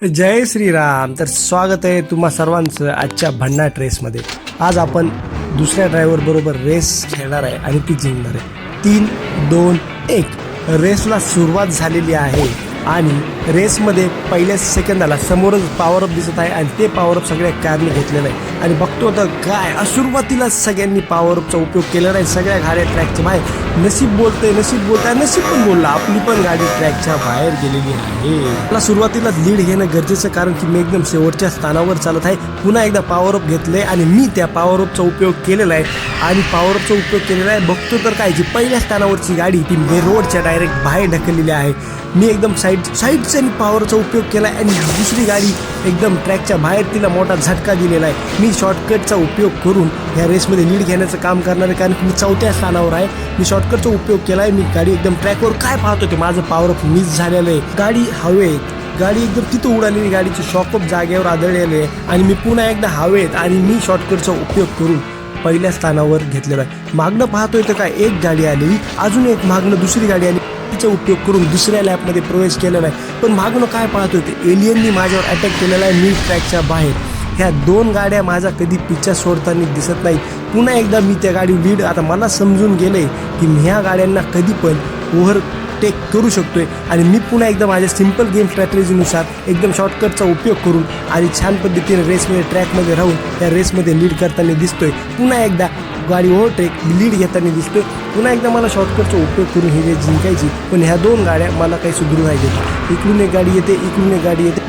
जय श्रीराम. तर स्वागत आहे तुम्हा सर्वांचं आजच्या भन्नाट रेसमध्ये. आज आपण दुसऱ्या ड्रायव्हर बरोबर रेस खेळणार आहे आणि ती जिंकणार आहे. 3, 2, 1 रेसला सुरुवात झालेली आहे आणि रेसमध्ये पहिल्याच सेकंदाला समोरच पॉवरअप दिसत आहे आणि ते पॉवरअप सगळ्या कारने घेतलेलं आहे आणि बघतो तर काय सुरुवातीला सगळ्यांनी पॉवरअपचा उपयोग केलेला आहे. सगळ्या गाड्या ट्रॅकच्या बाहेर. नशीब बोलतंय, नशीब पण बोलला. आपली पण गाडी ट्रॅकच्या बाहेर गेलेली आहे. मला सुरुवातीला लीड घेणं गरजेचं, कारण की मी एकदम शेवटच्या स्थानावर चालत आहे. पुन्हा एकदा पॉवरअप घेतलंय आणि मी त्या पॉवरअपचा उपयोग केलेला आहे आणि पॉवरअपचा उपयोग केलेला आहे. बघतो तर काय जी पहिल्या स्थानावरची गाडी ती रोडच्या डायरेक्ट बाहेर ढकललेली आहे. मी एकदम साईडचा पॉवरचा उपयोग केला आणि दुसरी गाडी एकदम ट्रॅकच्या बाहेर, तिला मोठा झटका दिलेला आहे. मी शॉर्टकटचा उपयोग करून ह्या रेसमध्ये लीड घेण्याचं काम करणार आहे, कारण की मी 4थ्या स्थानावर आहे. मी शॉर्टकटचा उपयोग केला आहे. मी गाडी एकदम ट्रॅकवर काय पाहतो ते माझं पॉवरअप मिस झालेलं आहे. गाडी हवेत, गाडी एकदम तिथं उडालेली, गाडीचे शॉकअप जागेवर आदळलेले आहे आणि मी पुन्हा एकदा हवेत आणि मी शॉर्टकटचा उपयोग करून पहिल्या स्थानावर घेतलेला आहे. मागणं पाहतोय तर काय एक गाडी आलेली, अजून एक मागणं दुसरी गाडी आली. तिचा उपयोग करून दुसऱ्या लॅपमध्ये प्रवेश केलेला आहे. पण मागणं काय पाहतोय ते एलियननी माझ्यावर अटॅक केलेला आहे मी ट्रॅकच्या बाहेर. ह्या 2 गाड्या माझा कधी पिच्छा सोडताना दिसत नाही. पुन्हा एकदा मी त्या गाडी लीड, आता मला समजून गेलंय की मी ह्या गाड्यांना कधी पण ओव्हरटेक करू शकतोय आणि मी पुन्हा एकदा माझ्या सिम्पल गेम स्ट्रॅटेजीनुसार एकदम शॉर्टकटचा उपयोग करून आणि छान पद्धतीने रेसमध्ये ट्रॅकमध्ये राहून त्या रेसमध्ये लीड करताना दिसतोय. पुन्हा एकदा गाडी ओव्हरटेक लीड घेताना दिसतोय. पुन्हा एकदा मला शॉर्टकटचा उपयोग करून ही रेस जिंकायची, पण ह्या 2 गाड्या मला काही सुधरू नाही देत. इकडून एक गाडी येते, इकडून एक गाडी येते.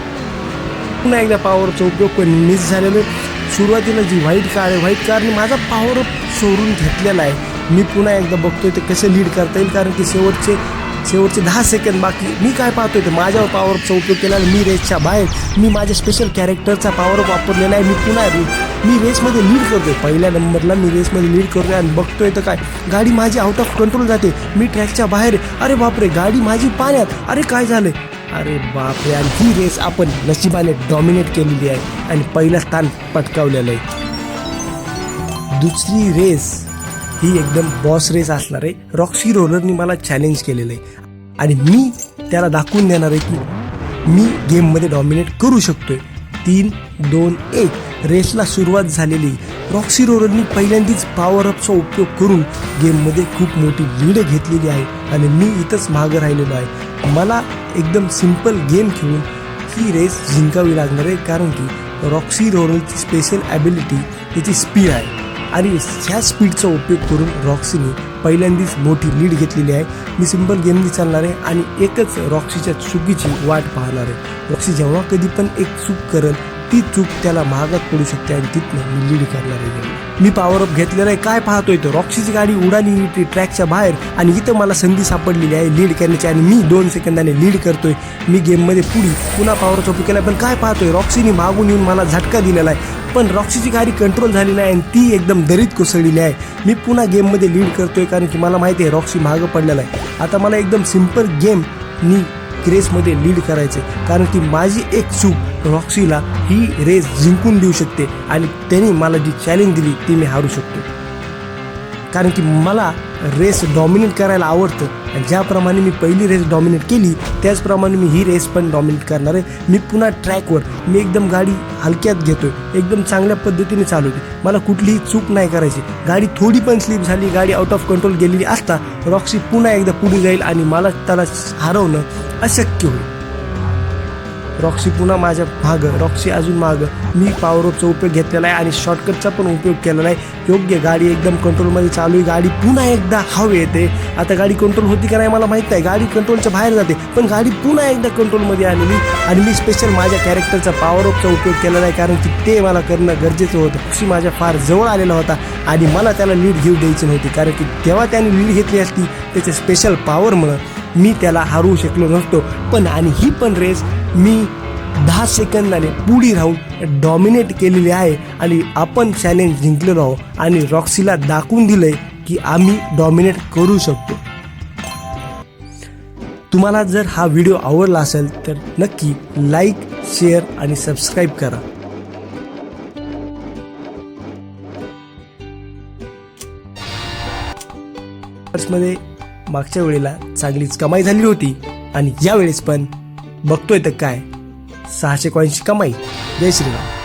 पुन्हा एकदा पॉवरचा उपयोग पण मिस झालेलो. सुरुवातीला जी व्हाईट कारने माझा पॉवरअप सोडून घेतलेला आहे. मी पुन्हा एकदा बघतोय ते कसं लीड करता येईल, कारण की शेवटचे 10 सेकंद बाकी. मी काय पाहतोय ते माझ्यावर पॉवरअपचा उपयोग केला आणि मी रेसच्या बाहेर. मी माझ्या स्पेशल कॅरेक्टरचा पॉवरअप वापरलेला आहे. मी रेसमध्ये लीड करतोय. पहिल्या नंबरला मी रेसमध्ये लीड करतोय आणि बघतोय तर काय गाडी माझी आउट ऑफ कंट्रोल जाते. मी ट्रॅकच्या बाहेर. अरे बापरे, गाडी माझी पाण्यात. अरे काय झालं, अरे बापरे. आणि ही रेस आपण नशिबाने डॉमिनेट केलेली आहे आणि पहिलं स्थान पटकावलेलं आहे. दुसरी रेस ही एकदम बॉस रेस असणार आहे. रॉक्सी रोलरनी मला चॅलेंज केलेलं आहे आणि मी त्याला दाखवून देणार आहे की मी गेममध्ये डॉमिनेट करू शकतोय. 3, 2, 1 रेसला सुरुवात झालेली. रॉक्सी रोलरनी पहिल्यांदाच पॉवरअपचा उपयोग करून गेममध्ये खूप मोठी लीड घेतलेली आहे आणि मी इथंच मागं राहिलेलो आहे. मला एकदम सिंपल गेम खेळून ही रेस जिंकावी लागणार आहे, कारण की रॉक्सी रोलरची स्पेशल ॲबिलिटी त्याची स्पीड आहे आणि ह्या स्पीडचा उपयोग करून रॉक्सीने पहिल्यांदाच मोठी लीड घेतलेली आहे. मी सिंपल गेमनी चालणार आहे आणि एकच रॉक्सीच्या चुकीची वाट पाहणार आहे. रॉक्सी जेव्हा कधी पण एक चूक करेल ती चूक त्याला महागात पडू शकते आणि तिथनं मी लीड करणार आहे. मी पॉवरअप घेतलेला आहे. काय पाहतोय तर रॉक्सीची गाडी उडाली ती ट्रॅकच्या बाहेर आणि इथं मला संधी सापडलेली आहे लीड करण्याची आणि मी 2 सेकंदाने लीड करतोय. मी गेममध्ये पुन्हा पॉवरचा उपयोग केला, पण काय पाहतोय रॉक्सीने मागून येऊन मला झटका दिलेला आहे. पण रॉक्सीची गाडी कंट्रोल झाली नाही आणि ती एकदम दरीत कोसळलेली आहे. मी पुन्हा गेममध्ये लीड करतोय, कारण की मला माहिती आहे रॉक्सी मागं पडलेला आहे. आता मला एकदम सिंपल गेम मी रेसमध्ये लीड करायचे, कारण की माझी एक चूक रॉक्सीला ही रेस जिंकून देऊ शकते आणि त्यांनी मला जी चॅलेंज दिली ती मी हारू शकतो, कारण की मला रेस डॉमिनेट करायला आवडतं. आणि ज्याप्रमाणे मी पहिली रेस डॉमिनेट केली त्याचप्रमाणे मी ही रेस पण डॉमिनेट करणार आहे. मी पुन्हा ट्रॅकवर मी एकदम गाडी हलक्यात घेतोय, एकदम चांगल्या पद्धतीने चालवते. मला कुठलीही चूक नाही करायची. गाडी थोडी पण स्लिप झाली, गाडी आउट ऑफ कंट्रोल गेलेली असता रॉक्सी पुन्हा एकदा पुढे जाईल आणि मला त्याला हरवणं अशक्य होईल. रॉक्सी पुन्हा माझ्या मागं, रॉक्सी अजून मागं. मी पॉवरअपचा उपयोग घेतलेला आहे आणि शॉर्टकटचा पण उपयोग केलेला आहे. योग्य गाडी एकदम कंट्रोलमध्ये चालू आहे. गाडी पुन्हा एकदा हवे येते. आता गाडी कंट्रोल होती का नाही मला माहीत नाही. गाडी कंट्रोलच्या बाहेर जाते, पण गाडी पुन्हा एकदा कंट्रोलमध्ये आलेली आणि मी स्पेशल माझ्या कॅरेक्टरचा पॉवरअपचा उपयोग केलेला आहे, कारण की ते मला करणं गरजेचं होतं. रॉक्सी माझ्या फार जवळ आलेला होता आणि मला त्याला लीड घेऊ द्यायची नव्हती, कारण की तेव्हा त्याने लीड घेतली असती त्याच्या स्पेशल पॉवरमुळं मी त्याला हरवू शकलो नसतो. पण आणि ही पण रेस मी 10 सेकंदाने पुढे राहून डॉमिनेट केलेली आहे आणि आपण चॅलेंज जिंकलेलो आहोत आणि रॉक्सीला दाखवून दिलंय की आम्ही डॉमिनेट करू शकतो. तुम्हाला जर हा व्हिडिओ आवडला असेल तर नक्की लाईक, शेअर आणि सबस्क्राईब करा. मध्ये मागच्या वेळेला चांगलीच कमाई झाली होती आणि यावेळेस पण बघतोय तर काय 600 कॉईन्सची कमाई. जय श्रीराम.